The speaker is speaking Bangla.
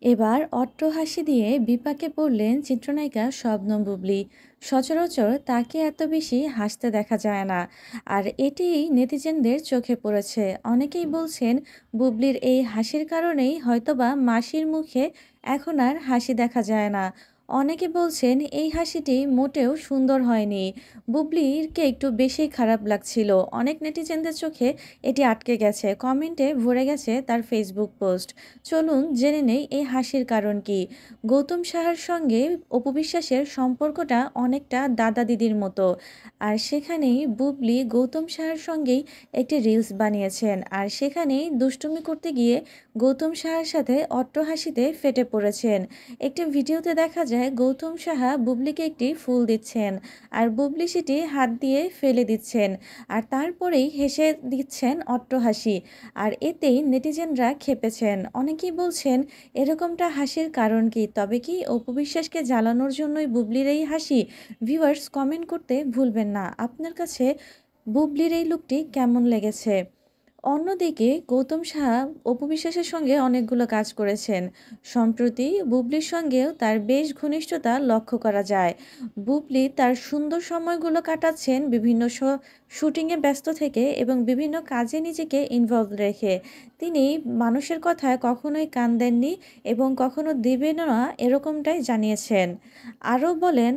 এবার অট্টহাসি দিয়ে বিপাকে পড়লেন চিত্রনায়িকা শবনম বুবলী। সচরাচর তাকে এত বেশি হাসতে দেখা যায় না, আর এটিই নেটিজেনদের চোখে পড়েছে। অনেকেই বলছেন বুবলির এই হাসির কারণেই হয়তোবা মাসির মুখে এখন আর হাসি দেখা যায় না। অনেকে বলছেন এই হাসিটি মোটেও সুন্দর হয়নি, বুবলিরকে একটু বেশি খারাপ লাগছিল। অনেক নেটিজেনদের চোখে এটি আটকে গেছে, কমেন্টে ভরে গেছে তার ফেসবুক পোস্ট। চলুন জেনে নেই এই হাসির কারণ কি। গৌতম সাহার সঙ্গে অপু বিশ্বাসের সম্পর্কটা অনেকটা দাদা দিদির মতো, আর সেখানেই বুবলি গৌতম সাহার সঙ্গেই একটি রিলস বানিয়েছেন, আর সেখানেই দুষ্টুমি করতে গিয়ে গৌতম সাহার সাথে অট্টহাসিতে ফেটে পড়েছেন। একটি ভিডিওতে দেখা যায় গৌতম সাহা বুবলিকে একটি ফুল দিচ্ছেন, আর বুবলি সেটি হাত দিয়ে ফেলে দিচ্ছেন, আর তারপরেই হেসে দিচ্ছেন অট্টহাসি। আর এতেই নেটিজেনরা ক্ষেপেছেন। অনেকেই বলছেন এরকমটা হাসির কারণ কি? তবে কি অপু বিশ্বাসকে জ্বালানোর জন্যই বুবলির এই হাসি? ভিউয়ার্স, কমেন্ট করতে ভুলবেন না আপনার কাছে বুবলির এই লুকটি কেমন লেগেছে। অন্যদিকে গৌতম সাহা অপু বিশ্বাসের সঙ্গে অনেকগুলো কাজ করেছেন। সম্প্রতি বুবলির সঙ্গেও তার বেশ ঘনিষ্ঠতা লক্ষ্য করা যায়। বুবলি তার সুন্দর সময়গুলো কাটাচ্ছেন বিভিন্ন শুটিংয়ে ব্যস্ত থেকে এবং বিভিন্ন কাজে নিজেকে ইনভলভ রেখে। তিনি মানুষের কথায় কখনোই কান দেননি এবং কখনো দিবেন না, এরকমটাই জানিয়েছেন। আরও বলেন,